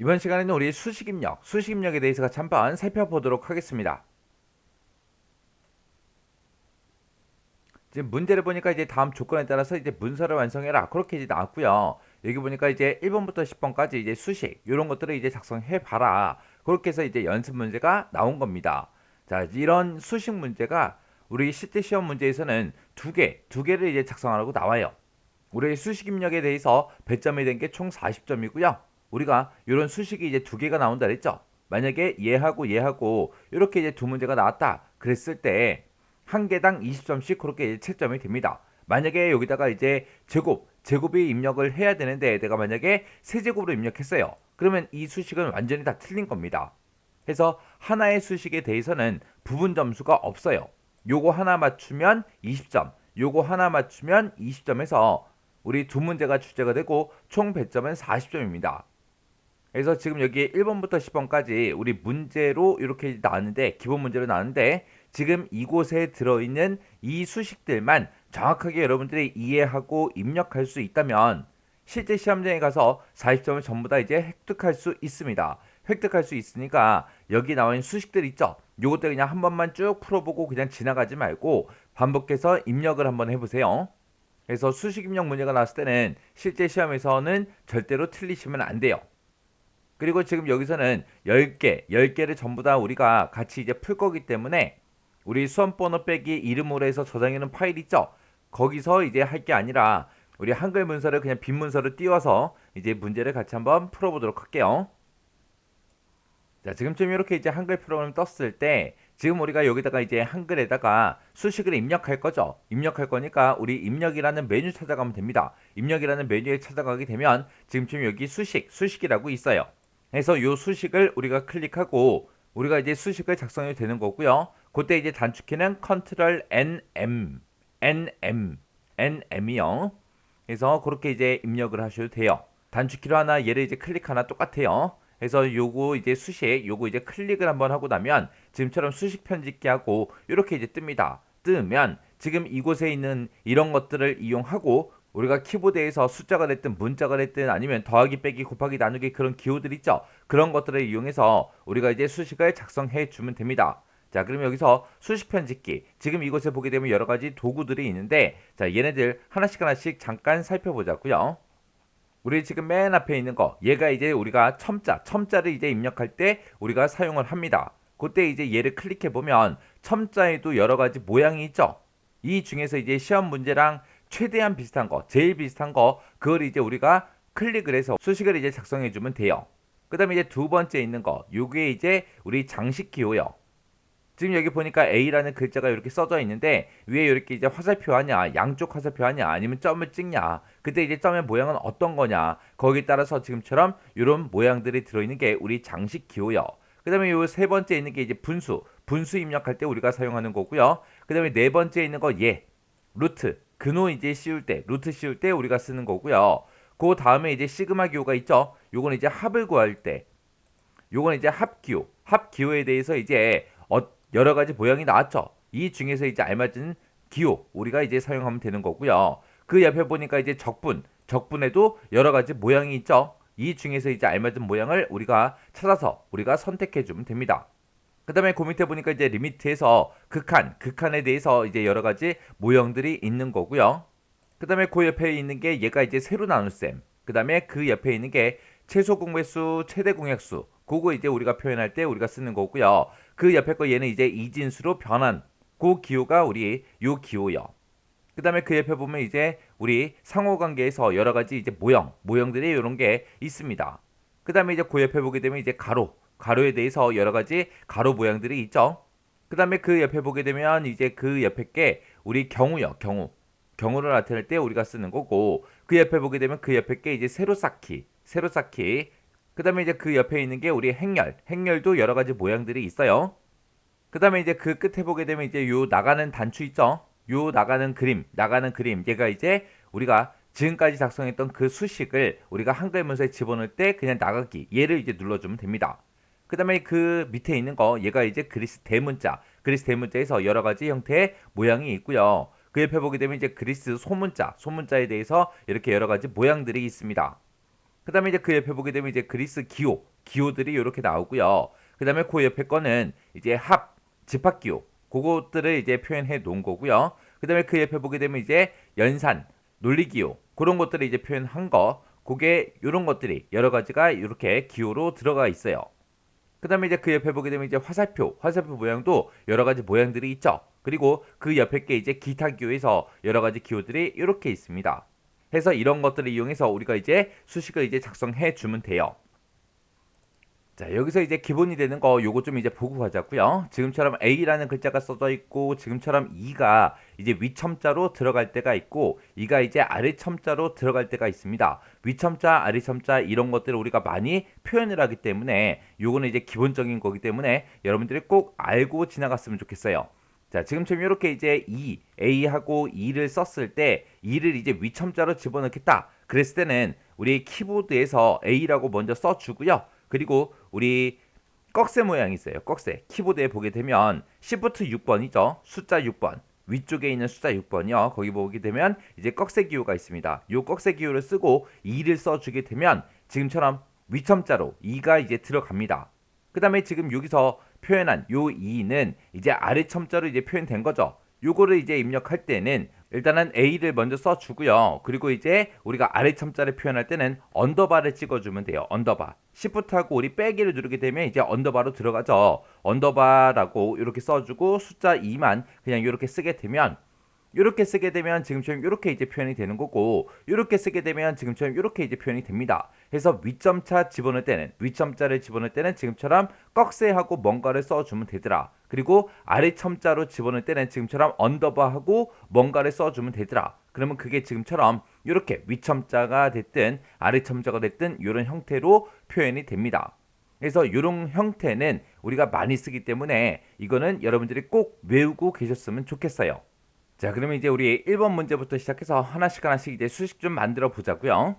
이번 시간에는 우리 수식입력에 대해서 같이 한번 살펴보도록 하겠습니다. 지금 문제를 보니까 이제 다음 조건에 따라서 이제 문서를 완성해라. 그렇게 이제 나왔고요. 여기 보니까 이제 1번부터 10번까지 이제 수식, 이런 것들을 이제 작성해 봐라. 그렇게 해서 이제 연습 문제가 나온 겁니다. 자, 이런 수식 문제가 우리 실제 시험 문제에서는 두 개를 이제 작성하라고 나와요. 우리 수식 입력에 대해서 배점이 된 게 총 40점이고요. 우리가 이런 수식이 이제 두 개가 나온다 그랬죠. 만약에 얘하고 이렇게 이제 두 문제가 나왔다 그랬을 때 한 개당 20점씩 그렇게 이제 채점이 됩니다. 만약에 여기다가 이제 제곱이 입력을 해야 되는데 내가 만약에 세제곱으로 입력했어요. 그러면 이 수식은 완전히 다 틀린 겁니다. 해서 하나의 수식에 대해서는 부분 점수가 없어요. 요거 하나 맞추면 20점, 요거 하나 맞추면 20점에서 우리 두 문제가 출제가 되고 총 배점은 40점입니다. 그래서 지금 여기 1번부터 10번까지 우리 문제로 이렇게 나왔는데, 기본 문제로 나왔는데, 지금 이곳에 들어있는 이 수식들만 정확하게 여러분들이 이해하고 입력할 수 있다면 실제 시험장에 가서 40점을 전부 다 이제 획득할 수 있습니다. 획득할 수 있으니까 여기 나와 있는 수식들 있죠? 요것들 그냥 한 번만 쭉 풀어보고 그냥 지나가지 말고 반복해서 입력을 한번 해보세요. 그래서 수식 입력 문제가 나왔을 때는 실제 시험에서는 절대로 틀리시면 안 돼요. 그리고 지금 여기서는 10개를 전부 다 우리가 같이 이제 풀 거기 때문에 우리 수험번호 빼기 이름으로 해서 저장해놓은 파일 있죠? 거기서 이제 할 게 아니라 우리 한글 문서를 그냥 빈 문서를 띄워서 이제 문제를 같이 한번 풀어보도록 할게요. 자, 지금쯤 이렇게 이제 한글 프로그램 떴을 때 지금 우리가 여기다가 이제 한글에다가 수식을 입력할 거죠. 입력할 거니까 우리 입력이라는 메뉴 찾아가면 됩니다. 입력이라는 메뉴에 찾아가게 되면 지금쯤 여기 수식이라고 있어요. 그래서 요 수식을 우리가 클릭하고 우리가 이제 수식을 작성이 되는 거고요. 그때 이제 단축키는 Ctrl NM이요. 그래서 그렇게 이제 입력을 하셔도 돼요. 단축키로 하나 얘를 이제 클릭 하나 똑같아요. 그래서 요거 이제 수식, 요거 이제 클릭을 한번 하고 나면 지금처럼 수식 편집기 하고 이렇게 이제 뜹니다. 뜨면 지금 이곳에 있는 이런 것들을 이용하고 우리가 키보드에서 숫자가 됐든 문자가 됐든 아니면 더하기 빼기 곱하기 나누기 그런 기호들 있죠. 그런 것들을 이용해서 우리가 이제 수식을 작성해 주면 됩니다. 자, 그럼 여기서 수식 편집기, 지금 이곳에 보게 되면 여러 가지 도구들이 있는데, 자, 얘네들 하나씩 잠깐 살펴보자고요. 우리 지금 맨 앞에 있는 거, 얘가 이제 우리가 첨자를 이제 입력할 때 우리가 사용을 합니다. 그때 이제 얘를 클릭해 보면 첨자에도 여러 가지 모양이 있죠. 이 중에서 이제 시험 문제랑 최대한 비슷한 거, 제일 비슷한 거, 그걸 이제 우리가 클릭을 해서 수식을 이제 작성해 주면 돼요. 그 다음에 이제 두 번째 있는 거, 요게 이제 우리 장식 기호요. 지금 여기 보니까 A라는 글자가 이렇게 써져 있는데 위에 이렇게 이제 화살표 하냐, 양쪽 화살표 하냐, 아니면 점을 찍냐, 그때 이제 점의 모양은 어떤 거냐, 거기에 따라서 지금처럼 이런 모양들이 들어있는 게 우리 장식 기호요. 그 다음에 요 세 번째 있는 게 이제 분수 입력할 때 우리가 사용하는 거고요. 그 다음에 네 번째 있는 거 루트, 근호 이제 루트 씌울 때 우리가 쓰는 거고요. 그 다음에 이제 시그마 기호가 있죠. 요건 이제 합을 구할 때, 요건 이제 합기호에 대해서 이제 여러 가지 모양이 나왔죠. 이 중에서 이제 알맞은 기호 우리가 이제 사용하면 되는 거고요. 그 옆에 보니까 이제 적분에도 여러 가지 모양이 있죠. 이 중에서 이제 알맞은 모양을 우리가 찾아서 우리가 선택해 주면 됩니다. 그 다음에 그 밑에 보니까 이제 리미트에서 극한에 대해서 이제 여러 가지 모형들이 있는 거고요. 그 다음에 그 옆에 있는 게 얘가 이제 세로 나눗셈. 그 다음에 그 옆에 있는 게 최소 공배수, 최대 공약수. 그거 이제 우리가 표현할 때 우리가 쓰는 거고요. 그 옆에 거 얘는 이제 이진수로 변한 그 기호가 우리 요 기호요. 그 다음에 그 옆에 보면 이제 우리 상호관계에서 여러 가지 이제 모형들이 이런 게 있습니다. 그 다음에 이제 그 옆에 보게 되면 이제 가로에 대해서 여러 가지 가로 모양들이 있죠. 그 다음에 그 옆에 보게 되면 이제 그 옆에 게 우리 경우를 나타낼 때 우리가 쓰는 거고, 그 옆에 보게 되면 그 옆에 게 이제 세로 쌓기. 그 다음에 이제 그 옆에 있는 게 우리 행렬도 여러 가지 모양들이 있어요. 그 다음에 이제 그 끝에 보게 되면 이제 요 나가는 단추 있죠? 요 나가는 그림. 얘가 이제 우리가 지금까지 작성했던 그 수식을 우리가 한글 문서에 집어넣을 때 그냥 나가기. 얘를 이제 눌러주면 됩니다. 그 다음에 그 밑에 있는 거, 얘가 이제 그리스 대문자에서 여러 가지 형태의 모양이 있고요. 그 옆에 보게 되면 이제 그리스 소문자에 대해서 이렇게 여러 가지 모양들이 있습니다. 그 다음에 이제 그 옆에 보게 되면 이제 그리스 기호들이 이렇게 나오고요. 그 다음에 그 옆에 거는 이제 집합기호, 그것들을 이제 표현해 놓은 거고요. 그 다음에 그 옆에 보게 되면 이제 연산, 논리기호, 그런 것들을 이제 표현한 거, 그게 이런 것들이 여러 가지가 이렇게 기호로 들어가 있어요. 그 다음에 이제 그 옆에 보게 되면 이제 화살표 모양도 여러 가지 모양들이 있죠. 그리고 그 옆에 게 이제 기타 기호에서 여러 가지 기호들이 이렇게 있습니다. 해서 이런 것들을 이용해서 우리가 이제 수식을 이제 작성해 주면 돼요. 자, 여기서 이제 기본이 되는 거 요거 좀 이제 보고 가자고요. 지금처럼 A라는 글자가 써져 있고 지금처럼 E가 이제 위첨자로 들어갈 때가 있고 E가 이제 아래첨자로 들어갈 때가 있습니다. 위첨자, 아래첨자 이런 것들을 우리가 많이 표현을 하기 때문에 요거는 이제 기본적인 거기 때문에 여러분들이 꼭 알고 지나갔으면 좋겠어요. 자, 지금처럼 이렇게 이제 A하고 E를 썼을 때 E를 이제 위첨자로 집어넣겠다. 그랬을 때는 우리 키보드에서 A라고 먼저 써주고요. 그리고 우리 꺽쇠 모양이 있어요. 꺽쇠. 키보드에 보게 되면 Shift 6번이죠. 숫자 6번. 위쪽에 있는 숫자 6번이요. 거기 보게 되면 이제 꺽쇠 기호가 있습니다. 이 꺽쇠 기호를 쓰고 2를 써주게 되면 지금처럼 위첨자로 2가 이제 들어갑니다. 그 다음에 지금 여기서 표현한 요 2는 이제 아래 첨자로 이제 표현된 거죠. 요거를 이제 입력할 때는 일단은 A를 먼저 써주고요. 그리고 이제 우리가 아래 첨자를 표현할 때는 언더바를 찍어주면 돼요. 언더바. Shift하고 우리 빼기를 누르게 되면 이제 언더바로 들어가죠. 언더바라고 이렇게 써주고 숫자 2만 그냥 이렇게 쓰게 되면 이렇게 쓰게 되면 지금처럼 이렇게 이제 표현이 되는 거고 이렇게 쓰게 되면 지금처럼 이렇게 이제 표현이 됩니다. 그래서 위점자 집어넣을 때는 위점자를 집어넣을 때는 지금처럼 꺽쇠하고 뭔가를 써주면 되더라. 그리고 아래 첨자로 집어넣을 때는 지금처럼 언더바하고 뭔가를 써주면 되더라. 그러면 그게 지금처럼 이렇게 위첨자가 됐든 아래 첨자가 됐든 이런 형태로 표현이 됩니다. 그래서 이런 형태는 우리가 많이 쓰기 때문에 이거는 여러분들이 꼭 외우고 계셨으면 좋겠어요. 자, 그러면 이제 우리 1번 문제부터 시작해서 하나씩 이제 수식 좀 만들어 보자고요.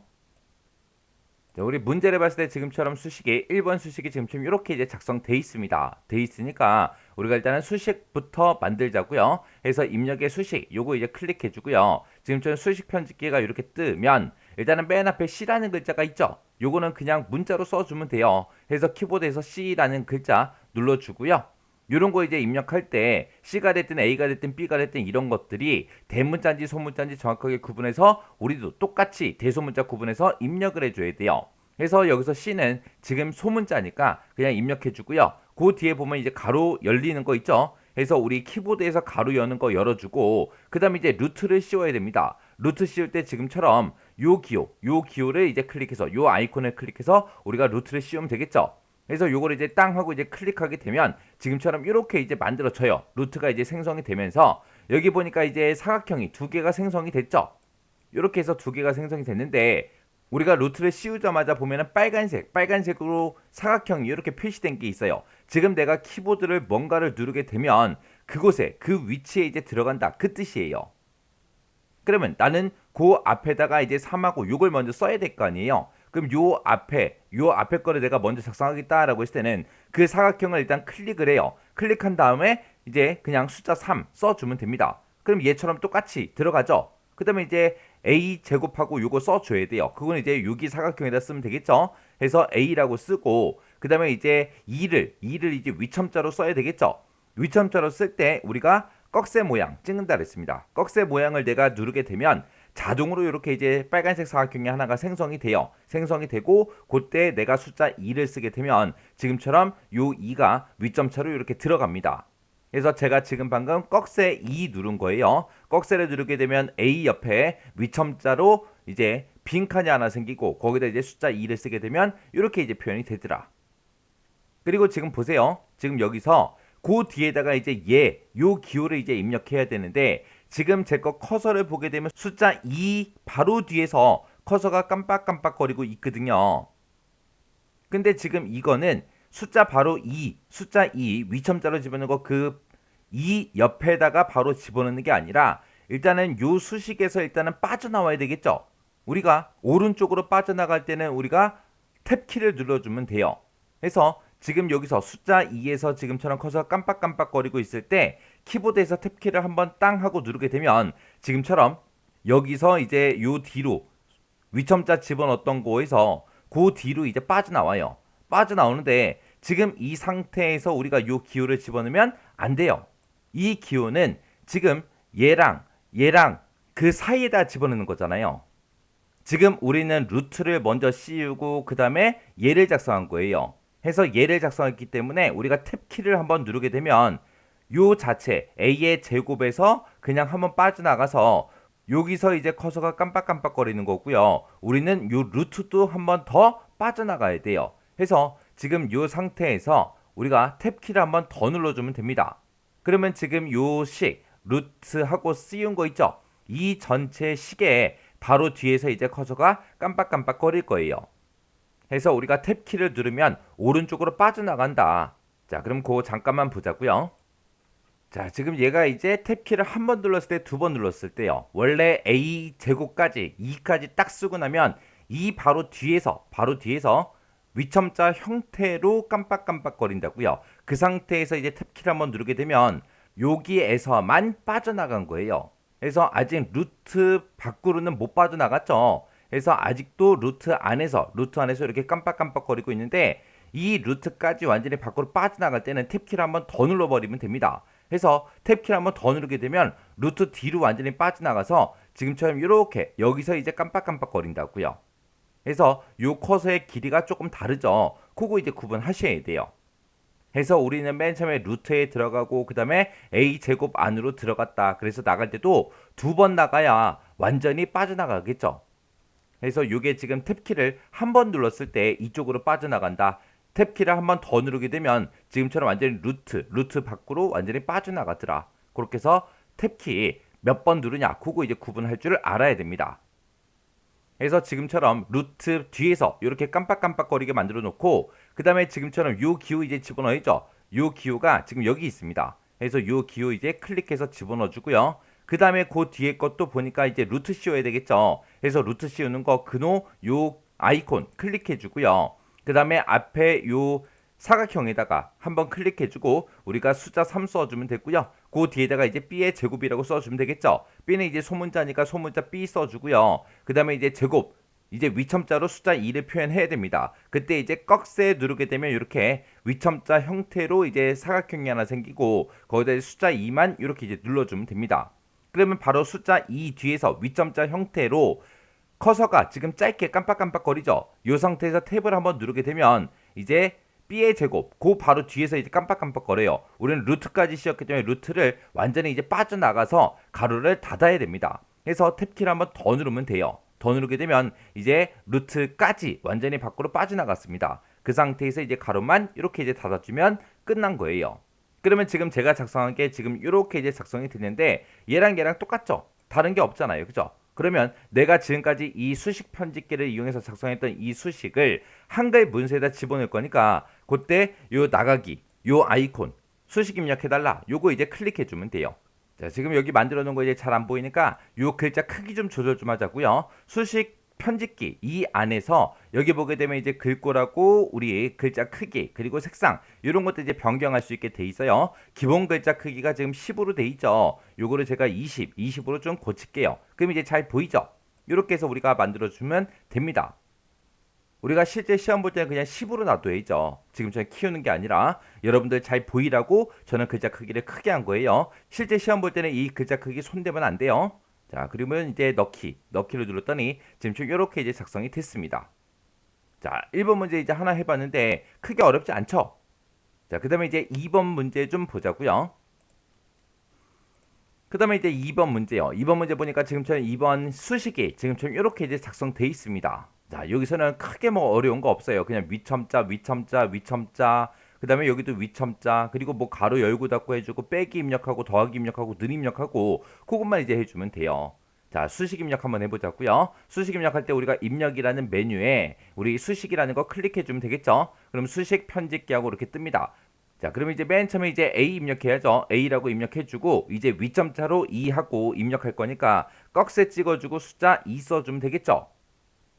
자, 우리 문제를 봤을 때 지금처럼 수식이 1번 수식이 지금처럼 이렇게 이제 작성돼 있습니다. 돼 있으니까 우리가 일단은 수식부터 만들자고요. 해서 입력의 수식 요거 이제 클릭해 주고요. 지금처럼 수식 편집기가 이렇게 뜨면 일단은 맨 앞에 C라는 글자가 있죠. 요거는 그냥 문자로 써주면 돼요. 해서 키보드에서 C라는 글자 눌러주고요. 이런 거 이제 입력할 때 C가 됐든 A가 됐든 B가 됐든 이런 것들이 대문자인지 소문자인지 정확하게 구분해서 우리도 똑같이 대소문자 구분해서 입력을 해줘야 돼요. 그래서 여기서 C는 지금 소문자니까 그냥 입력해 주고요. 그 뒤에 보면 이제 가로 열리는 거 있죠. 그래서 우리 키보드에서 가로 여는 거 열어주고 그 다음에 이제 루트를 씌워야 됩니다. 루트 씌울 때 지금처럼 요 기호를 이제 클릭해서 요 아이콘을 클릭해서 우리가 루트를 씌우면 되겠죠. 그래서 요거를 이제 땅 하고 이제 클릭하게 되면 지금처럼 이렇게 이제 만들어져요. 루트가 이제 생성이 되면서 여기 보니까 이제 사각형이 두 개가 생성이 됐죠. 이렇게 해서 두 개가 생성이 됐는데 우리가 루트를 씌우자마자 보면은 빨간색으로 사각형이 이렇게 표시된 게 있어요. 지금 내가 키보드를 뭔가를 누르게 되면 그곳에 그 위치에 이제 들어간다 그 뜻이에요. 그러면 나는 그 앞에다가 이제 3하고 6을 먼저 써야 될 거 아니에요. 그럼 요 앞에 거를 내가 먼저 작성하겠다라고 했을 때는 그 사각형을 일단 클릭을 해요. 클릭한 다음에 이제 그냥 숫자 3 써주면 됩니다. 그럼 얘처럼 똑같이 들어가죠. 그 다음에 이제 A 제곱하고 요거 써줘야 돼요. 그건 이제 여기 사각형에다 쓰면 되겠죠. 그래서 A라고 쓰고 그 다음에 이제 2를 이제 위첨자로 써야 되겠죠. 위첨자로 쓸 때 우리가 꺽쇠 모양 찍는다 그랬습니다. 꺽쇠 모양을 내가 누르게 되면 자동으로 이렇게 이제 빨간색 사각형이 하나가 생성이 돼요. 생성이 되고 그때 내가 숫자 2를 쓰게 되면 지금처럼 요 2가 위점차로 이렇게 들어갑니다. 그래서 제가 지금 방금 꺽쇠 2 누른 거예요. 꺽쇠를 누르게 되면 A 옆에 위첨자로 이제 빈 칸이 하나 생기고 거기다 이제 숫자 2를 쓰게 되면 이렇게 이제 표현이 되더라. 그리고 지금 보세요. 지금 여기서 그 뒤에다가 이제 요 기호를 이제 입력해야 되는데 지금 제 거 커서를 보게 되면 숫자 2 바로 뒤에서 커서가 깜빡깜빡거리고 있거든요. 근데 지금 이거는 숫자 바로 2, 숫자 2 위첨자로 집어넣는 거 그 2 옆에다가 바로 집어넣는 게 아니라 일단은 요 수식에서 일단은 빠져나와야 되겠죠. 우리가 오른쪽으로 빠져나갈 때는 우리가 탭키를 눌러주면 돼요. 그래서 지금 여기서 숫자 2에서 지금처럼 커서가 깜빡깜빡거리고 있을 때 키보드에서 탭키를 한번 땅 하고 누르게 되면 지금처럼 여기서 이제 요 뒤로 위첨자 집어넣었던 거에서 그 뒤로 이제 빠져나와요. 빠져나오는데 지금 이 상태에서 우리가 요 기호를 집어넣으면 안 돼요. 이 기호는 지금 얘랑 그 사이에다 집어넣는 거잖아요. 지금 우리는 루트를 먼저 씌우고 그 다음에 얘를 작성한 거예요. 해서 얘를 작성했기 때문에 우리가 탭키를 한번 누르게 되면 요 자체 a의 제곱에서 그냥 한번 빠져나가서 여기서 이제 커서가 깜빡깜빡거리는 거고요. 우리는 요 루트도 한번 더 빠져나가야 돼요. 해서 지금 요 상태에서 우리가 탭키를 한번 더 눌러주면 됩니다. 그러면 지금 요 식 루트하고 씌운 거 있죠? 이 전체 식에 바로 뒤에서 이제 커서가 깜빡깜빡거릴 거예요. 해서 우리가 탭키를 누르면 오른쪽으로 빠져나간다. 자, 그럼 그거 잠깐만 보자고요. 자, 지금 얘가 이제 탭키를 한 번 눌렀을 때, 두 번 눌렀을 때요. 원래 a 제곱까지 2까지 딱 쓰고 나면 이 바로 뒤에서 위첨자 형태로 깜빡깜빡거린다고요. 그 상태에서 이제 탭키를 한번 누르게 되면 여기에서만 빠져나간 거예요. 그래서 아직 루트 밖으로는 못 빠져나갔죠. 그래서 아직도 루트 안에서 이렇게 깜빡깜빡거리고 있는데 이 루트까지 완전히 밖으로 빠져나갈 때는 탭키를 한번 더 눌러버리면 됩니다. 그래서 탭키를 한번 더 누르게 되면 루트 뒤로 완전히 빠져나가서 지금처럼 이렇게 여기서 이제 깜빡깜빡거린다고요. 그래서 요 커서의 길이가 조금 다르죠. 그거 이제 구분하셔야 돼요. 해서 우리는 맨 처음에 루트에 들어가고 그 다음에 a제곱 안으로 들어갔다. 그래서 나갈 때도 두 번 나가야 완전히 빠져나가겠죠. 그래서 요게 지금 탭키를 한 번 눌렀을 때 이쪽으로 빠져나간다. 탭키를 한 번 더 누르게 되면 지금처럼 완전히 루트 밖으로 완전히 빠져나가더라. 그렇게 해서 탭키 몇 번 누르냐 그거 이제 구분할 줄 알아야 됩니다. 그래서 지금처럼 루트 뒤에서 이렇게 깜빡깜빡거리게 만들어 놓고 그 다음에 지금처럼 요 기호 이제 집어넣어야죠. 요 기호가 지금 여기 있습니다. 그래서 요 기호 이제 클릭해서 집어넣어 주고요. 그 다음에 그 뒤에 것도 보니까 이제 루트 씌워야 되겠죠. 그래서 루트 씌우는 거 그노 요 아이콘 클릭해 주고요. 그 다음에 앞에 요 사각형에다가 한번 클릭해주고 우리가 숫자 3 써주면 됐고요. 그 뒤에다가 이제 b의 제곱이라고 써주면 되겠죠. b는 이제 소문자니까 소문자 b 써주고요. 그 다음에 이제 제곱 이제 위첨자로 숫자 2를 표현해야 됩니다. 그때 이제 꺽쇠 누르게 되면 이렇게 위첨자 형태로 이제 사각형이 하나 생기고 거기다 숫자 2만 이렇게 이제 눌러주면 됩니다. 그러면 바로 숫자 2 뒤에서 위첨자 형태로 커서가 지금 짧게 깜빡깜빡거리죠. 이 상태에서 탭을 한번 누르게 되면 이제 b의 제곱, 그 바로 뒤에서 이제 깜빡깜빡거려요. 우리는 루트까지 씌웠기 때문에 루트를 완전히 이제 빠져나가서 가로를 닫아야 됩니다. 그래서 탭키를 한번 더 누르면 돼요. 더 누르게 되면 이제 루트까지 완전히 밖으로 빠져나갔습니다. 그 상태에서 이제 가로만 이렇게 이제 닫아주면 끝난 거예요. 그러면 지금 제가 작성한 게 지금 이렇게 이제 작성이 되는데 얘랑 똑같죠? 다른 게 없잖아요. 그죠? 그러면 내가 지금까지 이 수식 편집기를 이용해서 작성했던 이 수식을 한글 문서에다 집어넣을 거니까 그때 요 나가기, 요 아이콘 수식 입력해달라. 요거 이제 클릭해주면 돼요. 자, 지금 여기 만들어 놓은 거 이제 잘 안 보이니까 요 글자 크기 좀 조절 좀 하자고요. 수식 편집기 이 안에서 여기 보게 되면 이제 글꼴하고 우리 글자 크기 그리고 색상 이런 것도 이제 변경할 수 있게 돼 있어요. 기본 글자 크기가 지금 10으로 돼 있죠. 요거를 제가 20으로 좀 고칠게요. 그럼 이제 잘 보이죠? 이렇게 해서 우리가 만들어 주면 됩니다. 우리가 실제 시험 볼 때는 그냥 10으로 놔둬야죠. 지금처럼 키우는 게 아니라 여러분들 잘 보이라고 저는 글자 크기를 크게 한 거예요. 실제 시험 볼 때는 이 글자 크기 손대면 안 돼요. 자, 그러면 이제 넣기를 눌렀더니 지금 이렇게 이제 작성이 됐습니다. 자, 1번 문제 이제 하나 해봤는데 크게 어렵지 않죠? 자, 그 다음에 이제 2번 문제 좀 보자고요. 그 다음에 이제 2번 문제요. 2번 문제 보니까 지금처럼 2번 수식이 지금처럼 이렇게 이제 작성돼 있습니다. 자, 여기서는 크게 뭐 어려운 거 없어요. 그냥 위첨자, 그 다음에 여기도 위첨자, 그리고 뭐 가로 열고 닫고 해주고 빼기 입력하고 더하기 입력하고 늘 입력하고 그것만 이제 해주면 돼요. 자, 수식 입력 한번 해보자고요. 수식 입력할 때 우리가 입력이라는 메뉴에 우리 수식이라는 거 클릭해주면 되겠죠. 그럼 수식 편집기하고 이렇게 뜹니다. 자, 그러면 이제 맨 처음에 이제 A 입력해야죠. A라고 입력해주고 이제 위점자로 2하고 입력할 거니까 꺽쇠 찍어주고 숫자 2 써주면 되겠죠.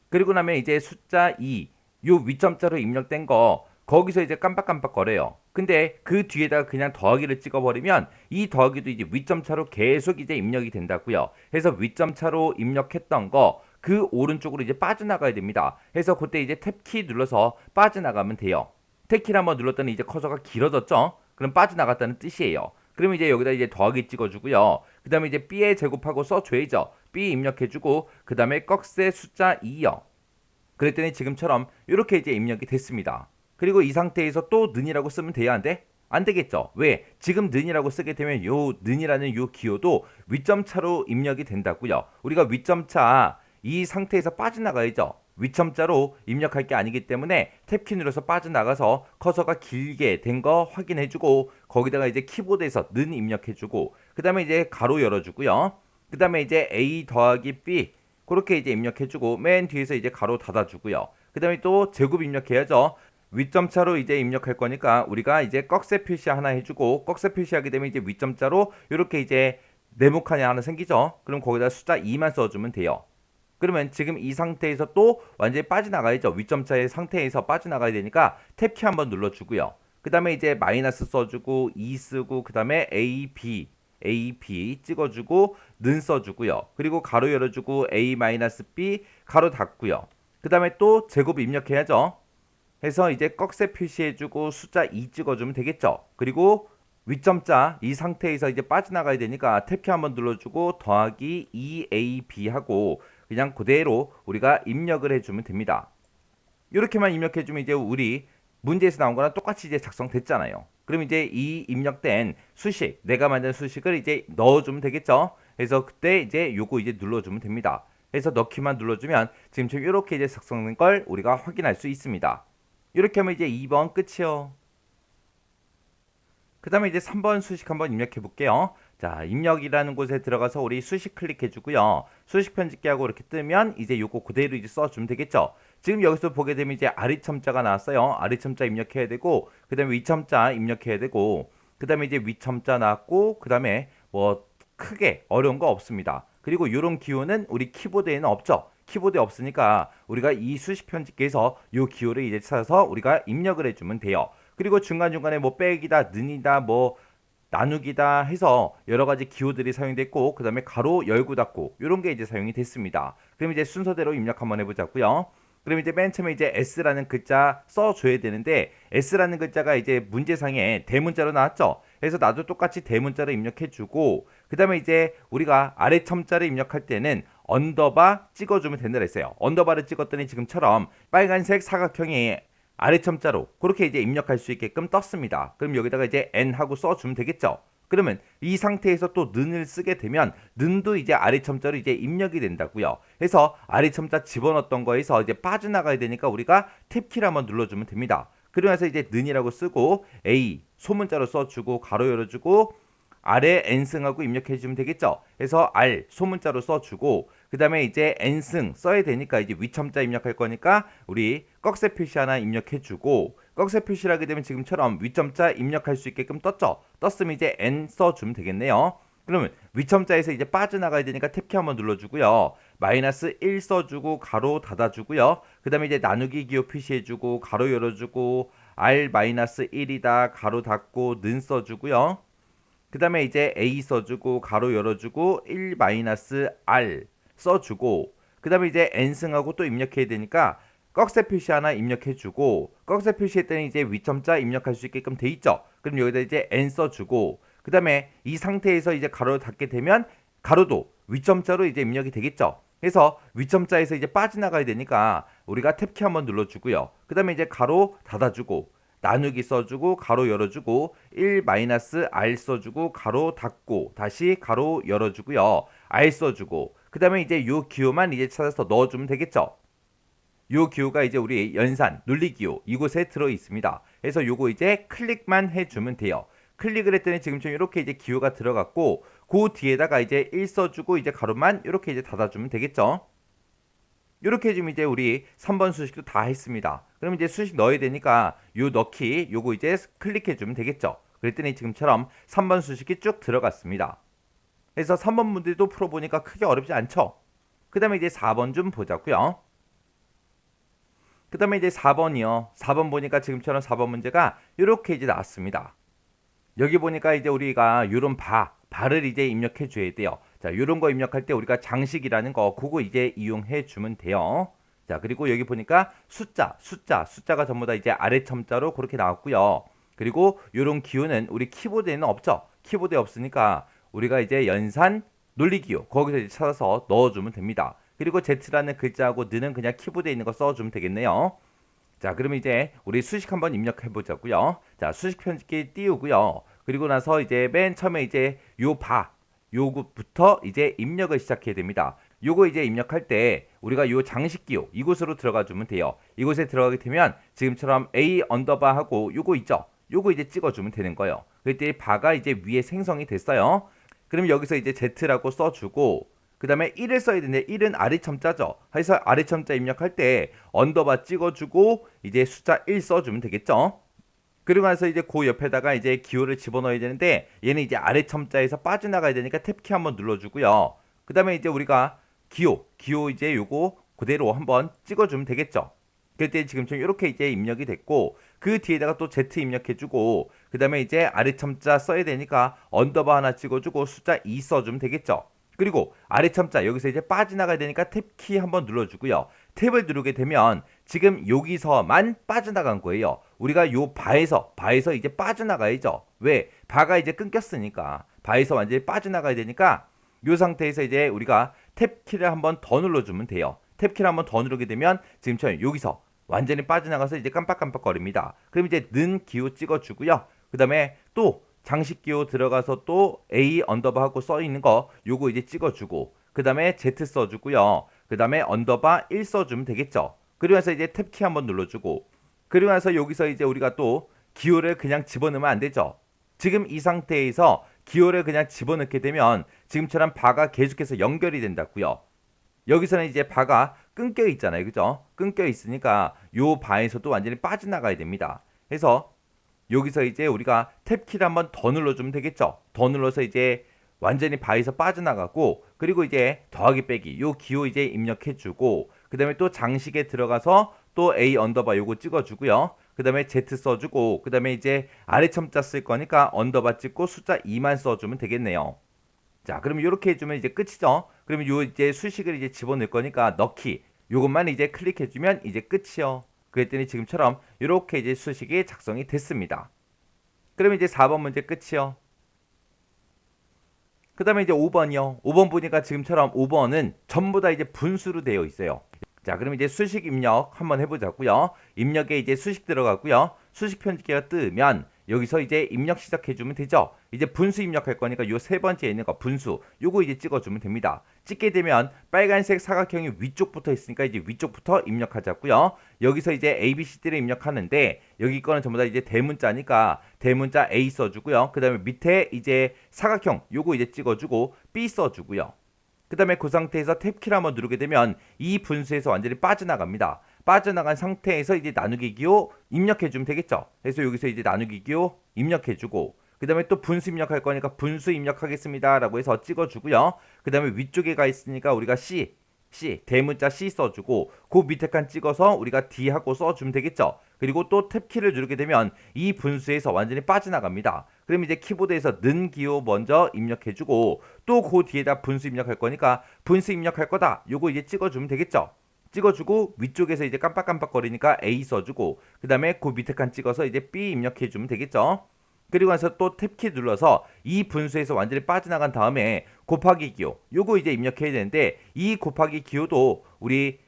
그리고 나면 이제 숫자 2, 요 위점자로 입력된 거 거기서 이제 깜빡깜빡거려요. 근데 그 뒤에다가 그냥 더하기를 찍어버리면 이 더하기도 이제 위점차로 계속 이제 입력이 된다고요. 그래서 위점차로 입력했던 거 그 오른쪽으로 이제 빠져나가야 됩니다. 해서 그때 이제 탭키 눌러서 빠져나가면 돼요. 탭키를 한번 눌렀더니 이제 커서가 길어졌죠? 그럼 빠져나갔다는 뜻이에요. 그러면 이제 여기다 이제 더하기 찍어주고요. 그 다음에 이제 B에 제곱하고 써줘야죠. B 입력해주고 그 다음에 꺽쇠 숫자 2요. 그랬더니 지금처럼 이렇게 이제 입력이 됐습니다. 그리고 이 상태에서 또 는이라고 쓰면 돼야 안 돼? 안 되겠죠. 왜? 지금 는이라고 쓰게 되면 요 는이라는 요 기호도 위점 차로 입력이 된다고요. 우리가 위점 차 이 상태에서 빠져나가야죠. 위점자로 입력할 게 아니기 때문에 탭키 눌러서 빠져나가서 커서가 길게 된 거 확인해주고 거기다가 이제 키보드에서 는 입력해주고 그 다음에 이제 가로 열어주고요. 그 다음에 이제 A 더하기 B 그렇게 이제 입력해주고 맨 뒤에서 이제 가로 닫아주고요. 그 다음에 또 제곱 입력해야죠. 위점자로 이제 입력할 거니까 우리가 이제 꺽쇠 표시 하나 해주고 꺽쇠 표시하게 되면 이제 위점자로 이렇게 이제 네모칸이 하나 생기죠. 그럼 거기다 숫자 2만 써주면 돼요. 그러면 지금 이 상태에서 또 완전히 빠져나가야죠. 위점자의 상태에서 빠져나가야 되니까 탭키 한번 눌러주고요. 그 다음에 이제 마이너스 써주고 2 쓰고 그 다음에 AB 찍어주고 는 써주고요. 그리고 가로 열어주고 A-B 가로 닫고요. 그 다음에 또 제곱 입력해야죠. 해서 이제 꺽쇠 표시해주고 숫자 2 찍어주면 되겠죠. 그리고 위점자 이 상태에서 이제 빠져나가야 되니까 탭키 한번 눌러주고 더하기 2AB 하고 그냥 그대로 우리가 입력을 해주면 됩니다. 이렇게만 입력해주면 이제 우리 문제에서 나온 거랑 똑같이 이제 작성됐잖아요. 그럼 이제 이 입력된 수식, 내가 만든 수식을 이제 넣어주면 되겠죠. 그래서 그때 이제 요거 이제 눌러주면 됩니다. 그래서 넣기만 눌러주면 지금처럼 이렇게 이제 작성된 걸 우리가 확인할 수 있습니다. 이렇게 하면 이제 2번 끝이요. 그 다음에 이제 3번 수식 한번 입력해 볼게요. 자, 입력이라는 곳에 들어가서 우리 수식 클릭해 주고요. 수식 편집기 하고 이렇게 뜨면 이제 요거 그대로 이제 써주면 되겠죠. 지금 여기서 보게 되면 이제 아래첨자가 나왔어요. 아래첨자 입력해야 되고, 그 다음에 위첨자 입력해야 되고, 그 다음에 이제 위첨자 나왔고, 그 다음에 뭐 크게 어려운 거 없습니다. 그리고 요런 기호는 우리 키보드에는 없죠. 키보드에 없으니까 우리가 이 수식 편집기에서 요 기호를 이제 찾아서 우리가 입력을 해주면 돼요. 그리고 중간중간에 뭐 빼기다, 는이다, 뭐 나누기다 해서 여러 가지 기호들이 사용됐고 그 다음에 가로 열고 닫고 이런 게 이제 사용이 됐습니다. 그럼 이제 순서대로 입력 한번 해보자고요. 그럼 이제 맨 처음에 이제 S라는 글자 써줘야 되는데 S라는 글자가 이제 문제상에 대문자로 나왔죠. 그래서 나도 똑같이 대문자로 입력해주고 그 다음에 이제 우리가 아래 첨자를 입력할 때는 언더바 찍어주면 된다 그랬어요. 언더바를 찍었더니 지금처럼 빨간색 사각형이 아래 첨자로 그렇게 이제 입력할 수 있게끔 떴습니다. 그럼 여기다가 이제 n 하고 써주면 되겠죠. 그러면 이 상태에서 또 는을 쓰게 되면 는도 이제 아래 첨자로 이제 입력이 된다고요. 그래서 아래 첨자 집어넣었던 거에서 이제 빠져나가야 되니까 우리가 탭키를 한번 눌러주면 됩니다. 그러면서 이제 는이라고 쓰고 a 소문자로 써주고 가로 열어주고 아래 n승하고 입력해주면 되겠죠. 그래서 r 소문자로 써주고 그 다음에 이제 n승 써야 되니까 이제 위첨자 입력할 거니까 우리 꺽쇠 표시 하나 입력해주고 꺽쇠 표시를 하게 되면 지금처럼 위첨자 입력할 수 있게끔 떴죠. 떴으면 이제 n 써주면 되겠네요. 그러면 위첨자에서 이제 빠져나가야 되니까 탭키 한번 눌러주고요. 마이너스 1 써주고 가로 닫아주고요. 그 다음에 이제 나누기 기호 표시해주고 가로 열어주고 r 마이너스 1이다 가로 닫고 는 써주고요. 그 다음에 이제 a 써주고 가로 열어주고 1 마이너스 r 써주고 그 다음에 이제 n승하고 또 입력해야 되니까 꺽쇠 표시 하나 입력해주고 꺽쇠 표시했더니 이제 위첨자 입력할 수 있게끔 돼 있죠. 그럼 여기다 이제 n 써주고 그 다음에 이 상태에서 이제 가로를 닫게 되면 가로도 위첨자로 이제 입력이 되겠죠. 그래서 위첨자에서 이제 빠져나가야 되니까 우리가 탭키 한번 눌러주고요. 그 다음에 이제 가로 닫아주고 나누기 써주고 가로 열어주고 1-r 써주고 가로 닫고 다시 가로 열어주고요. r 써주고 그 다음에 이제 요 기호만 이제 찾아서 넣어주면 되겠죠. 요 기호가 이제 우리 연산 눌리기호 이곳에 들어 있습니다. 그래서 요거 이제 클릭만 해주면 돼요. 클릭을 했더니 지금처럼 이렇게 이제 기호가 들어갔고 그 뒤에다가 이제 1 써주고 이제 가로만 이렇게 이제 닫아주면 되겠죠. 이렇게 해주면 이제 우리 3번 수식도 다 했습니다. 그럼 이제 수식 넣어야 되니까 요 넣기 요거 이제 클릭해주면 되겠죠. 그랬더니 지금처럼 3번 수식이 쭉 들어갔습니다. 그래서 3번 문제도 풀어보니까 크게 어렵지 않죠. 그 다음에 이제 4번 좀 보자고요. 그 다음에 이제 4번이요. 4번 보니까 지금처럼 4번 문제가 이렇게 이제 나왔습니다. 여기 보니까 이제 우리가 요런 바를 이제 입력해 줘야 돼요. 자, 자, 요런 거 입력할 때 우리가 장식이라는 거 그거 이제 이용해 주면 돼요. 자, 그리고 여기 보니까 숫자가 전부 다 이제 아래 첨자로 그렇게 나왔고요. 그리고 요런 기호는 우리 키보드에는 없죠. 키보드에 없으니까 우리가 이제 연산 논리기호 거기서 이제 찾아서 넣어주면 됩니다. 그리고 Z라는 글자하고 느는 그냥 키보드에 있는 거 써주면 되겠네요. 자, 그러면 이제 우리 수식 한번 입력해 보자고요. 자, 수식 편집기 띄우고요. 그리고 나서 이제 맨 처음에 이제 요거부터 이제 입력을 시작해야 됩니다. 요거 이제 입력할 때 우리가 요 장식 기호 이곳으로 들어가 주면 돼요. 이곳에 들어가게 되면 지금처럼 A 언더바 하고 요거 있죠. 요거 이제 찍어 주면 되는 거예요. 그때 바가 이제 위에 생성이 됐어요. 그럼 여기서 이제 Z라고 써 주고 그 다음에 1을 써야 되는데 1은 아래 첨자죠. 그래서 아래 첨자 입력할 때 언더바 찍어주고 이제 숫자 1 써주면 되겠죠. 그리고 나서 이제 그 옆에다가 이제 기호를 집어넣어야 되는데 얘는 이제 아래 첨자에서 빠져나가야 되니까 탭키 한번 눌러주고요. 그 다음에 이제 우리가 기호 이제 요거 그대로 한번 찍어주면 되겠죠. 그때 지금처럼 이렇게 이제 입력이 됐고 그 뒤에다가 또 Z 입력해주고 그 다음에 이제 아래 첨자 써야 되니까 언더바 하나 찍어주고 숫자 2 써주면 되겠죠. 그리고 아래 첨자 여기서 이제 빠져나가야 되니까 탭키 한번 눌러주고요. 탭을 누르게 되면 지금 여기서만 빠져나간 거예요. 우리가 요 바에서 이제 빠져나가야죠. 왜? 바가 이제 끊겼으니까 바에서 완전히 빠져나가야 되니까 요 상태에서 이제 우리가 탭키를 한번 더 눌러주면 돼요. 탭키를 한번 더 누르게 되면 지금처럼 여기서 완전히 빠져나가서 이제 깜빡깜빡거립니다. 그럼 이제 는 기호 찍어주고요. 그 다음에 또 장식 기호 들어가서 또 A 언더바 하고 써 있는 거 요거 이제 찍어주고 그 다음에 Z 써주고요. 그 다음에 언더바 1 써주면 되겠죠. 그리고 나서 이제 탭키 한번 눌러주고 그리고 나서 여기서 이제 우리가 또 기호를 그냥 집어넣으면 안 되죠. 지금 이 상태에서 기호를 그냥 집어넣게 되면 지금처럼 바가 계속해서 연결이 된다고요. 여기서는 이제 바가 끊겨 있잖아요. 그죠? 끊겨 있으니까 요 바에서도 완전히 빠져나가야 됩니다. 그래서 여기서 이제 우리가 탭키를 한번 더 눌러주면 되겠죠. 더 눌러서 이제 완전히 바에서 빠져나가고 그리고 이제 더하기 빼기 요 기호 이제 입력해주고 그 다음에 또 장식에 들어가서 또 A 언더바 요거 찍어주고요. 그 다음에 Z 써주고 그 다음에 이제 아래 첨자 쓸 거니까 언더바 찍고 숫자 2만 써주면 되겠네요. 자, 그럼 이렇게 해주면 이제 끝이죠. 그러면 요 이제 수식을 이제 집어넣을 거니까 넣기 요것만 이제 클릭해주면 이제 끝이요. 그랬더니 지금처럼 이렇게 이제 수식이 작성이 됐습니다. 그러면 이제 4번 문제 끝이요. 그 다음에 이제 5번이요. 5번 보니까 지금처럼 5번은 전부 다 이제 분수로 되어 있어요. 자, 그럼 이제 수식 입력 한번 해보자고요. 입력에 이제 수식 들어가고요. 수식 편집기가 뜨면 여기서 이제 입력 시작해주면 되죠. 이제 분수 입력할 거니까 요 세 번째에 있는 거 분수 요거 이제 찍어주면 됩니다. 찍게 되면 빨간색 사각형이 위쪽부터 있으니까 이제 위쪽부터 입력하자고요. 여기서 이제 A, B, C, D를 입력하는데 여기 거는 전부 다 이제 대문자니까 대문자 A 써주고요. 그 다음에 밑에 이제 사각형 요거 이제 찍어주고 B 써주고요. 그 다음에 그 상태에서 탭키를 한번 누르게 되면 이 분수에서 완전히 빠져나갑니다. 빠져나간 상태에서 이제 나누기 기호 입력해주면 되겠죠. 그래서 여기서 이제 나누기 기호 입력해주고 그 다음에 또 분수 입력할 거니까 분수 입력하겠습니다 라고 해서 찍어주고요. 그 다음에 위쪽에 가 있으니까 우리가 C 대문자 C 써주고 그 밑에 칸 찍어서 우리가 D 하고 써주면 되겠죠. 그리고 또 탭키를 누르게 되면 이 분수에서 완전히 빠져나갑니다. 그럼 이제 키보드에서 는 기호 먼저 입력해주고 또 그 뒤에다 분수 입력할 거니까 분수 입력할 거다 요거 이제 찍어주면 되겠죠. 찍어주고 위쪽에서 이제 깜빡깜빡거리니까 A 써주고 그 다음에 그 밑에 칸 찍어서 이제 B 입력해주면 되겠죠. 그리고 나서 또 탭키 눌러서 이 분수에서 완전히 빠져나간 다음에 곱하기 기호 요거 이제 입력해야 되는데 이 곱하기 기호도 우리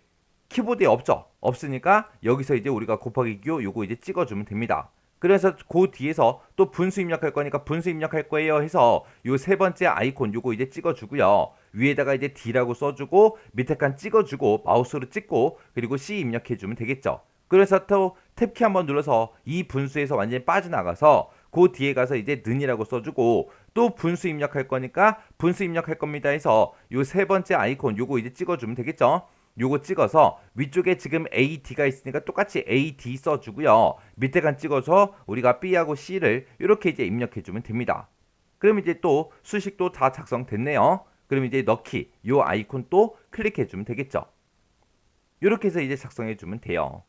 키보드에 없죠. 없으니까 여기서 이제 우리가 곱하기 기호 요거 이제 찍어주면 됩니다. 그래서 그 뒤에서 또 분수 입력할 거니까 분수 입력할 거예요 해서 요 세 번째 아이콘 요거 이제 찍어주고요. 위에다가 이제 D라고 써주고 밑에 칸 찍어주고 마우스로 찍고 그리고 C 입력해주면 되겠죠. 그래서 또 탭키 한번 눌러서 이 분수에서 완전히 빠져나가서 그 뒤에 가서 이제 는이라고 써주고 또 분수 입력할 거니까 분수 입력할 겁니다 해서 요 세 번째 아이콘 요거 이제 찍어주면 되겠죠. 요거 찍어서 위쪽에 지금 AD가 있으니까 똑같이 AD 써주고요. 밑에 간 찍어서 우리가 B하고 C를 이렇게 이제 입력해주면 됩니다. 그럼 이제 또 수식도 다 작성됐네요. 그럼 이제 넣기 요 아이콘 또 클릭해주면 되겠죠. 이렇게 해서 이제 작성해주면 돼요.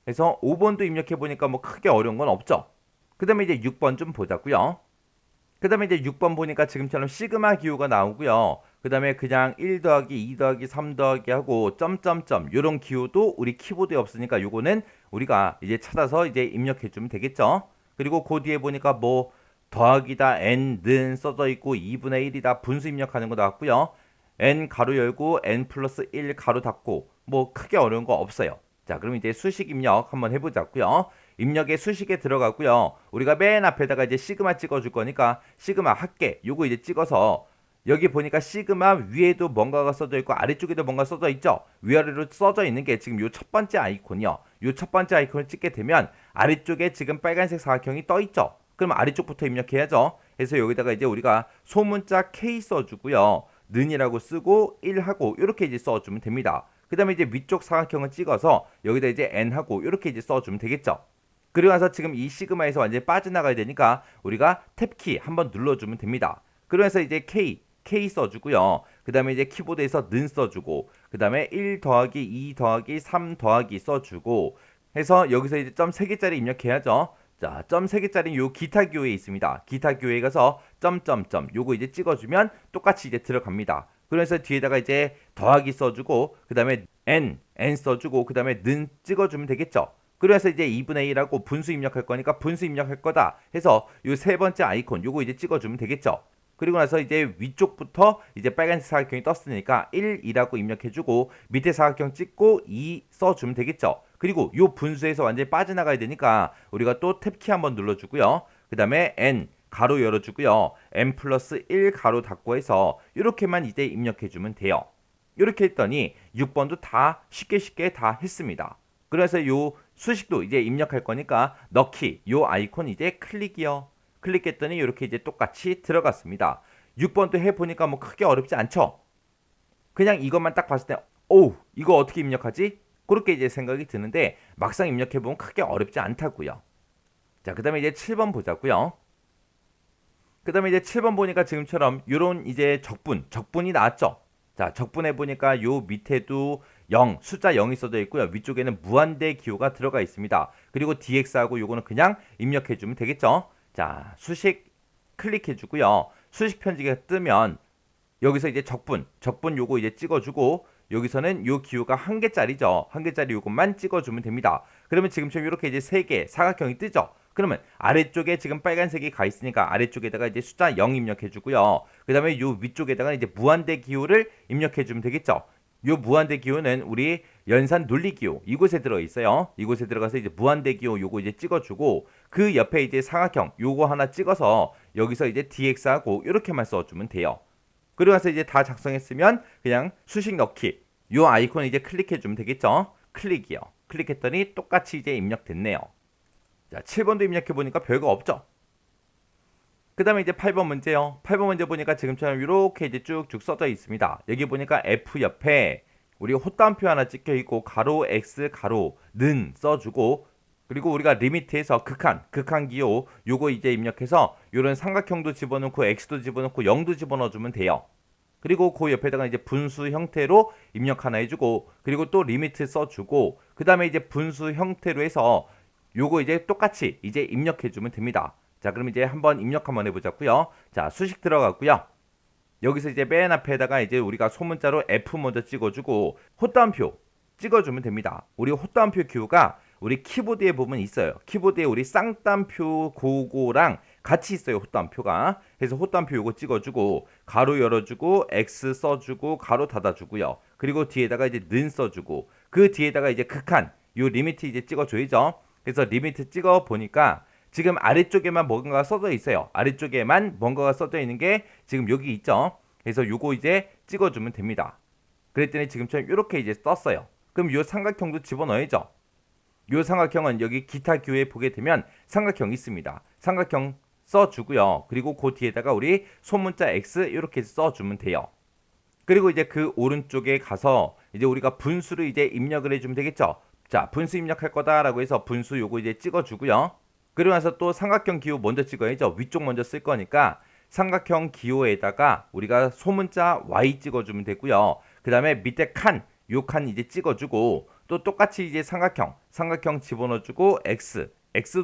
그래서 5번도 입력해보니까 뭐 크게 어려운 건 없죠. 그 다음에 이제 6번 좀 보자고요. 그 다음에 이제 6번 보니까 지금처럼 시그마 기호가 나오고요. 그 그 다음에 그냥 1 더하기 2 더하기 3 더하기 하고 점점점 요런 기호도 우리 키보드에 없으니까 요거는 우리가 이제 찾아서 이제 입력해 주면 되겠죠. 그리고 그 뒤에 보니까 뭐 더하기다 n는 써져 있고 2분의 1이다 분수 입력하는 거 나왔고요. n 가로 열고 n 플러스 1 가로 닫고 뭐 크게 어려운 거 없어요. 자, 그럼 이제 수식 입력 한번 해보자고요. 입력에 수식에 들어가고요. 우리가 맨 앞에다가 이제 시그마 찍어줄 거니까 시그마 합계 요거 이제 찍어서 여기 보니까 시그마 위에도 뭔가가 써져 있고 아래쪽에도 뭔가 써져 있죠. 위아래로 써져 있는 게 지금 요 첫 번째 아이콘이요. 요 첫 번째 아이콘을 찍게 되면 아래쪽에 지금 빨간색 사각형이 떠 있죠. 그럼 아래쪽부터 입력해야죠. 그래서 여기다가 이제 우리가 소문자 K 써주고요. 는이라고 쓰고 1하고 이렇게 이제 써주면 됩니다. 그 다음에 이제 위쪽 사각형을 찍어서 여기다 이제 n하고 이렇게 이제 써주면 되겠죠. 그리고 나서 지금 이 시그마에서 완전히 빠져나가야 되니까 우리가 탭키 한번 눌러주면 됩니다. 그러면서 이제 K 써주고요. 그 다음에 이제 키보드에서 는 써주고 그 다음에 1 더하기 2 더하기 3 더하기 써주고 해서 여기서 이제 점 3개짜리 입력해야죠. 자, 점 3개짜리 요 기타 기호에 있습니다. 기타 기호에 가서 점점점 요거 이제 찍어주면 똑같이 이제 들어갑니다. 그래서 뒤에다가 이제 더하기 써주고 그 다음에 n 써주고 그 다음에 는 찍어주면 되겠죠. 그래서 이제 2분의 1하고 분수 입력할 거니까 분수 입력할 거다 해서 요 세 번째 아이콘 요거 이제 찍어주면 되겠죠. 그리고 나서 이제 위쪽부터 이제 빨간색 사각형이 떴으니까 1, 2라고 입력해주고 밑에 사각형 찍고 2 써주면 되겠죠. 그리고 요 분수에서 완전히 빠져나가야 되니까 우리가 또 탭키 한번 눌러주고요. 그 다음에 n 가로 열어주고요. n 플러스 1 가로 닫고 해서 이렇게만 이제 입력해주면 돼요. 이렇게 했더니 6번도 다 쉽게 다 했습니다. 그래서 요 수식도 이제 입력할 거니까 넣기 요 아이콘 이제 클릭이요. 클릭했더니 이렇게 이제 똑같이 들어갔습니다. 6번도 해보니까 뭐 크게 어렵지 않죠? 그냥 이것만 딱 봤을 때, 오, 이거 어떻게 입력하지? 그렇게 이제 생각이 드는데 막상 입력해보면 크게 어렵지 않다고요. 자, 그 다음에 이제 7번 보자고요. 그 다음에 이제 7번 보니까 지금처럼 요런 이제 적분이 나왔죠? 자, 적분해 보니까 요 밑에도 0, 숫자 0이 써져 있고요. 위쪽에는 무한대 기호가 들어가 있습니다. 그리고 dx하고 요거는 그냥 입력해주면 되겠죠? 자, 수식 클릭해주고요. 수식 편지가 뜨면 여기서 이제 적분 요거 이제 찍어주고 여기서는 요 기호가 1개짜리죠. 1개짜리 요것만 찍어주면 됩니다. 그러면 지금처럼 이렇게 이제 3개 사각형이 뜨죠. 그러면 아래쪽에 지금 빨간색이 가 있으니까 아래쪽에다가 이제 숫자 0 입력해주고요. 그 다음에 요 위쪽에다가 이제 무한대 기호를 입력해주면 되겠죠. 요 무한대 기호는 우리 연산 논리 기호 이곳에 들어 있어요. 이곳에 들어가서 이제 무한대 기호 요거 이제 찍어주고 그 옆에 이제 사각형 요거 하나 찍어서 여기서 이제 dx하고 이렇게만 써주면 돼요. 그리고 나서 이제 다 작성했으면 그냥 수식 넣기 요 아이콘 이제 클릭해주면 되겠죠. 클릭이요. 클릭했더니 똑같이 이제 입력됐네요. 자, 7번도 입력해보니까 별거 없죠. 그 다음에 이제 8번 문제요. 8번 문제 보니까 지금처럼 이렇게 이제 쭉쭉 써져 있습니다. 여기 보니까 F 옆에 우리 헛다운표 하나 찍혀 있고 가로 X 가로 는 써주고 그리고 우리가 리미트에서 극한 기호 요거 이제 입력해서 요런 삼각형도 집어넣고 X도 집어넣고 0도 집어넣어주면 돼요. 그리고 그 옆에다가 이제 분수 형태로 입력 하나 해주고 그리고 또 리미트 써주고 그 다음에 이제 분수 형태로 해서 요거 이제 똑같이 이제 입력해주면 됩니다. 자, 그럼 이제 한번 입력 한번 해보자고요. 자, 수식 들어갔고요. 여기서 이제 맨 앞에다가 이제 우리가 소문자로 F 먼저 찍어주고 헛다운표 찍어주면 됩니다. 우리 헛다운표 기호가 우리 키보드에 보면 있어요. 키보드에 우리 쌍따옴표 그거랑 같이 있어요. 헛다운표가. 그래서 헛다운표 요거 찍어주고 가로 열어주고 X 써주고 가로 닫아주고요. 그리고 뒤에다가 이제 는 써주고 그 뒤에다가 이제 극한 요 리미트 이제 찍어줘야죠. 그래서 리미트 찍어 보니까 지금 아래쪽에만 뭔가가 써져 있어요. 아래쪽에만 뭔가가 써져 있는 게 지금 여기 있죠. 그래서 요거 이제 찍어주면 됩니다. 그랬더니 지금처럼 이렇게 이제 떴어요. 그럼 요 삼각형도 집어넣어야죠. 요 삼각형은 여기 기타 기호에 보게 되면 삼각형 있습니다. 삼각형 써주고요. 그리고 그 뒤에다가 우리 소문자 X 이렇게 써주면 돼요. 그리고 이제 그 오른쪽에 가서 이제 우리가 분수를 이제 입력을 해주면 되겠죠. 자, 분수 입력할 거다라고 해서 분수 요거 이제 찍어주고요. 그리고 나서 또 삼각형 기호 먼저 찍어야죠. 위쪽 먼저 쓸 거니까 삼각형 기호에다가 우리가 소문자 Y 찍어주면 되고요. 그 다음에 밑에 요 칸 이제 찍어주고 또 똑같이 이제 삼각형 집어넣어주고 X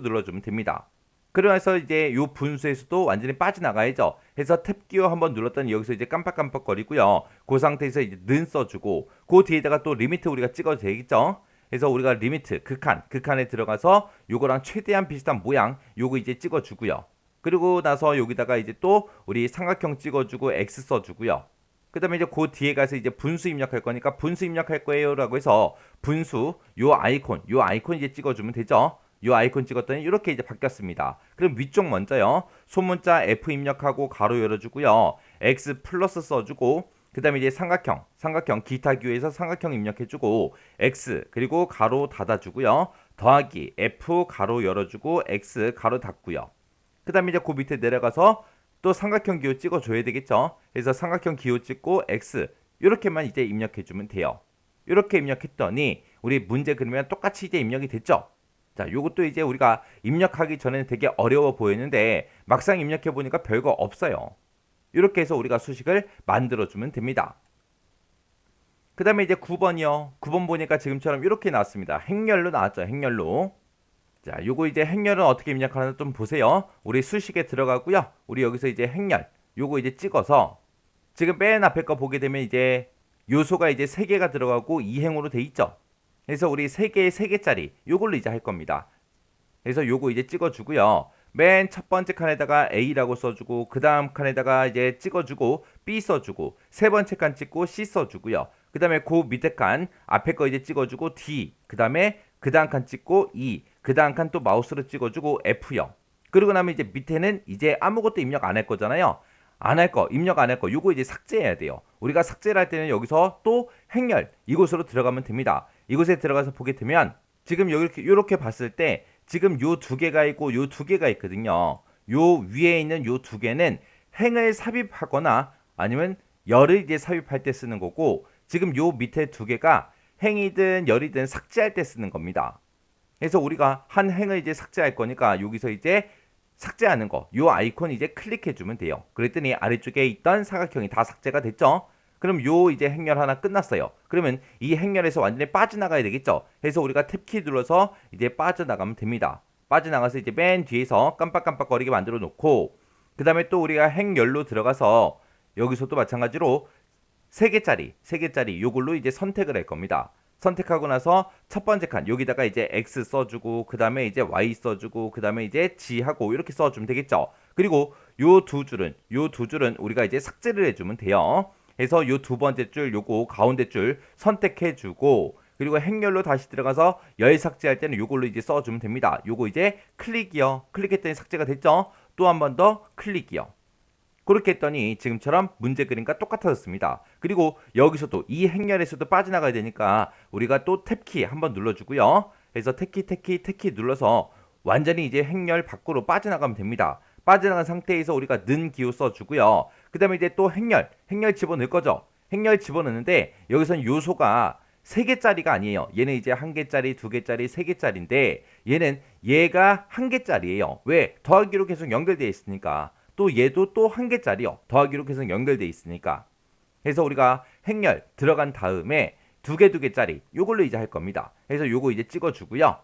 눌러주면 됩니다. 그러면서 이제 요 분수에서도 완전히 빠져나가야죠. 해서 탭 기호 한번 눌렀더니 여기서 이제 깜빡깜빡거리고요. 그 상태에서 이제 는 써주고 그 뒤에다가 또 리미트 우리가 찍어도 되겠죠. 그래서 우리가 리미트 극한에 들어가서 요거랑 최대한 비슷한 모양 요거 이제 찍어주고요. 그리고 나서 여기다가 이제 또 우리 삼각형 찍어주고 X 써주고요. 그 다음에 이제 그 뒤에 가서 이제 분수 입력할 거니까 분수 입력할 거예요 라고 해서 분수 요 아이콘 이제 찍어주면 되죠. 요 아이콘 찍었더니 이렇게 이제 바뀌었습니다. 그럼 위쪽 먼저요. 소문자 F 입력하고 가로 열어주고요. X 플러스 써주고 그 다음에 이제 삼각형 기타 기호에서 삼각형 입력해주고 X 그리고 가로 닫아주고요. 더하기 F 가로 열어주고 X 가로 닫고요. 그 다음에 이제 그 밑에 내려가서 또 삼각형 기호 찍어줘야 되겠죠. 그래서 삼각형 기호 찍고 X 이렇게만 이제 입력해주면 돼요. 이렇게 입력했더니 우리 문제 그리면 똑같이 이제 입력이 됐죠. 자, 요것도 이제 우리가 입력하기 전에는 되게 어려워 보였는데 막상 입력해 보니까 별거 없어요. 이렇게 해서 우리가 수식을 만들어주면 됩니다. 그 다음에 이제 9번이요. 9번 보니까 지금처럼 이렇게 나왔습니다. 행렬로 나왔죠. 행렬로. 자, 요거 이제 행렬은 어떻게 입력하나 좀 보세요. 우리 수식에 들어가고요. 우리 여기서 이제 행렬 요거 이제 찍어서 지금 맨 앞에 거 보게 되면 이제 요소가 이제 3개가 들어가고 2행으로 돼 있죠. 그래서 우리 3개에 3개짜리 요걸로 이제 할 겁니다. 그래서 요거 이제 찍어주고요. 맨 첫 번째 칸에다가 A라고 써주고 그 다음 칸에다가 이제 찍어주고 B 써주고 세 번째 칸 찍고 C 써주고요. 그 다음에 그 밑에 칸 앞에 거 이제 찍어주고 D 그 다음에 그 다음 칸 찍고 E 그 다음 칸 또 마우스로 찍어주고 F요. 그리고 나면 이제 밑에는 이제 아무것도 입력 안 할 거잖아요. 안 할 거, 입력 안 할 거, 요거 이제 삭제해야 돼요. 우리가 삭제를 할 때는 여기서 또 행렬, 이곳으로 들어가면 됩니다. 이곳에 들어가서 보게 되면 지금 요렇게 봤을 때 지금 요 2개가 있고 요 2개가 있거든요. 요 위에 있는 요 2개는 행을 삽입하거나 아니면 열을 이제 삽입할 때 쓰는 거고 지금 요 밑에 2개가 행이든 열이든 삭제할 때 쓰는 겁니다. 그래서 우리가 한 행을 이제 삭제할 거니까 여기서 이제 삭제하는 거, 요 아이콘 이제 클릭해 주면 돼요. 그랬더니 아래쪽에 있던 사각형이 다 삭제가 됐죠. 그럼 요 이제 행렬 하나 끝났어요. 그러면 이 행렬에서 완전히 빠져나가야 되겠죠. 그래서 우리가 탭키 눌러서 이제 빠져나가면 됩니다. 빠져나가서 이제 맨 뒤에서 깜빡깜빡거리게 만들어 놓고 그 다음에 또 우리가 행렬로 들어가서 여기서도 마찬가지로 3개짜리 요걸로 이제 선택을 할 겁니다. 선택하고 나서 첫 번째 칸 여기다가 이제 X 써주고 그 다음에 이제 Y 써주고 그 다음에 이제 G 하고 이렇게 써주면 되겠죠. 그리고 요 두 줄은 우리가 이제 삭제를 해주면 돼요. 그래서 요 두 번째 줄 요거 가운데 줄 선택해주고 그리고 행렬로 다시 들어가서 열 삭제할 때는 요걸로 이제 써주면 됩니다. 요거 이제 클릭이요. 클릭했더니 삭제가 됐죠. 또 한 번 더 클릭이요. 그렇게 했더니 지금처럼 문제 그림과 똑같아졌습니다. 그리고 여기서도 이 행렬에서도 빠져나가야 되니까 우리가 또 탭키 한번 눌러주고요. 그래서 탭키 눌러서 완전히 이제 행렬 밖으로 빠져나가면 됩니다. 빠져나간 상태에서 우리가 는 기호 써주고요. 그 다음에 이제 또 행렬 집어넣을 거죠. 행렬 집어넣는데 여기서는 요소가 3개짜리가 아니에요. 얘는 이제 1개짜리, 2개짜리, 3개짜리인데 얘가 1개짜리예요. 왜? 더하기로 계속 연결되어 있으니까. 또 얘도 또 1개짜리요. 더하기로 계속 연결되어 있으니까. 그래서 우리가 행렬 들어간 다음에 2개짜리 요걸로 이제 할 겁니다. 그래서 요거 이제 찍어주고요.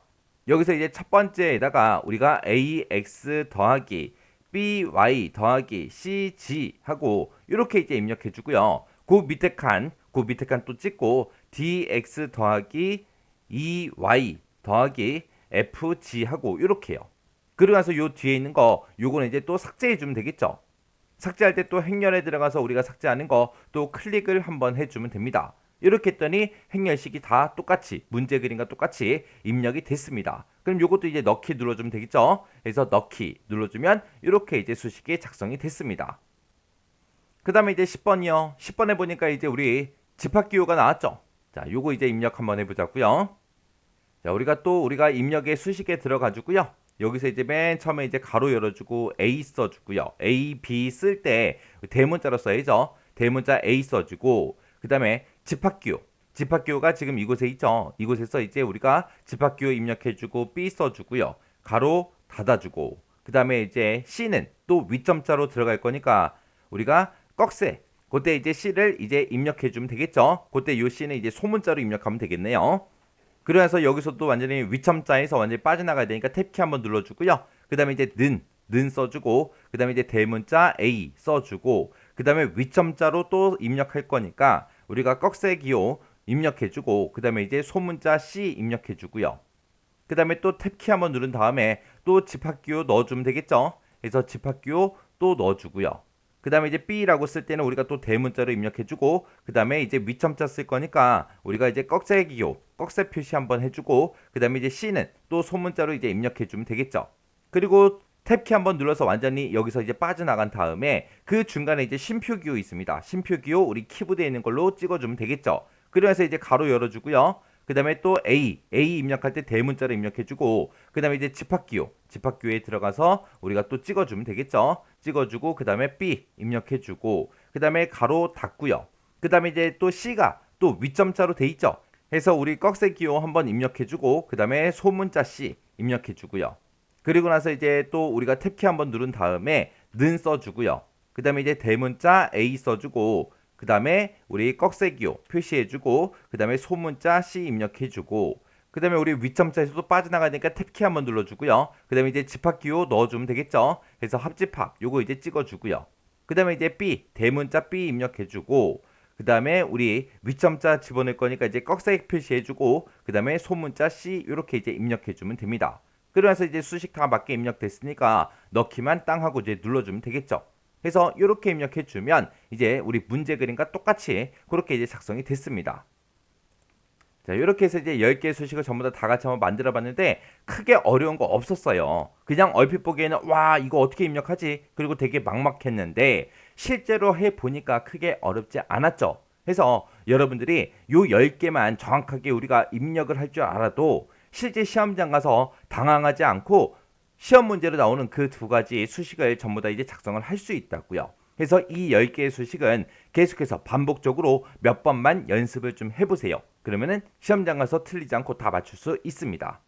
여기서 이제 첫 번째에다가 우리가 AX 더하기 BY 더하기 CG 하고 이렇게 이제 입력해주고요. 그 밑에 칸 또 찍고 DX 더하기 EY 더하기 FG 하고 이렇게요. 그러고 나서 요 뒤에 있는 거 요거는 이제 또 삭제해 주면 되겠죠. 삭제할 때 또 행렬에 들어가서 우리가 삭제하는 거 또 클릭을 한번 해주면 됩니다. 이렇게 했더니 행렬식이 다 똑같이 문제 그림과 똑같이 입력이 됐습니다. 그럼 요것도 이제 넣기 눌러주면 되겠죠. 그래서 넣기 눌러주면 이렇게 이제 수식이 작성이 됐습니다. 그 다음에 이제 10번이요. 10번에 보니까 이제 우리 집합기호가 나왔죠. 자, 요거 이제 입력 한번 해보자고요. 자, 우리가 입력의 수식에 들어가지고요. 여기서 이제 맨 처음에 이제 가로 열어주고 A 써주고요. A, B 쓸 때 대문자로 써야죠. 대문자 A 써주고 그 다음에 집합기호가 지금 이곳에 있죠. 이곳에서 이제 우리가 집합기호 입력해주고 B 써주고요. 가로 닫아주고 그 다음에 이제 C는 또 위점자로 들어갈 거니까 우리가 꺽쇠 그때 이제 C를 이제 입력해주면 되겠죠. 그때 요 C는 이제 소문자로 입력하면 되겠네요. 그래서 여기서도 완전히 위첨자에서 완전히 빠져나가야 되니까 탭키 한번 눌러주고요. 그 다음에 이제 는 써주고, 그 다음에 이제 대문자 A 써주고, 그 다음에 위점자로 또 입력할 거니까 우리가 꺽쇠기호 입력해주고, 그 다음에 이제 소문자 C 입력해주고요. 그 다음에 또 탭키 한번 누른 다음에 또 집합기호 넣어주면 되겠죠. 그래서 집합기호 또 넣어주고요. 그 다음에 이제 B라고 쓸 때는 우리가 또 대문자로 입력해주고, 그 다음에 이제 위점자 쓸 거니까 우리가 이제 꺽쇠기호, 꺽쇠 표시 한번 해주고, 그 다음에 이제 C는 또 소문자로 이제 입력해주면 되겠죠. 그리고 탭키 한번 눌러서 완전히 여기서 이제 빠져나간 다음에 그 중간에 이제 쉼표기호 있습니다. 쉼표기호 우리 키보드에 있는 걸로 찍어주면 되겠죠. 그러면서 이제 가로 열어주고요. 그 다음에 또 A 입력할 때 대문자로 입력해주고, 그 다음에 이제 집합기호에 들어가서 우리가 또 찍어주면 되겠죠. 찍어주고, 그 다음에 B 입력해주고, 그 다음에 가로 닫고요. 그 다음에 이제 또 C가 또 위점자로 돼 있죠. 해서 우리 꺽쇠기호 한번 입력해주고, 그 다음에 소문자 C 입력해주고요. 그리고 나서 이제 또 우리가 탭키 한번 누른 다음에 는 써주고요. 그 다음에 이제 대문자 A 써주고, 그 다음에 우리 꺽쇠기호 표시해주고, 그 다음에 소문자 C 입력해주고, 그 다음에 우리 위점자에서도 빠져나가니까 탭키 한번 눌러주고요. 그 다음에 이제 집합기호 넣어주면 되겠죠. 그래서 합집합 요거 이제 찍어주고요. 그 다음에 이제 B 대문자 B 입력해주고, 그 다음에 우리 위점자 집어넣을 거니까 이제 꺽쇠 표시해주고, 그 다음에 소문자 C 이렇게 이제 입력해주면 됩니다. 그러면서 이제 수식 다 맞게 입력됐으니까 넣기만 땅 하고 이제 눌러주면 되겠죠. 그래서 이렇게 입력해주면 이제 우리 문제 그림과 똑같이 그렇게 이제 작성이 됐습니다. 자, 이렇게 해서 이제 10개의 수식을 전부 다 같이 한번 만들어 봤는데 크게 어려운 거 없었어요. 그냥 얼핏 보기에는 와, 이거 어떻게 입력하지? 그리고 되게 막막했는데 실제로 해보니까 크게 어렵지 않았죠. 그래서 여러분들이 요 10개만 정확하게 우리가 입력을 할 줄 알아도 실제 시험장 가서 당황하지 않고 시험 문제로 나오는 그 두 가지 수식을 전부 다 이제 작성을 할 수 있다고요. 그래서 이 10개의 수식은 계속해서 반복적으로 몇 번만 연습을 좀 해보세요. 그러면은 시험장 가서 틀리지 않고 다 맞출 수 있습니다.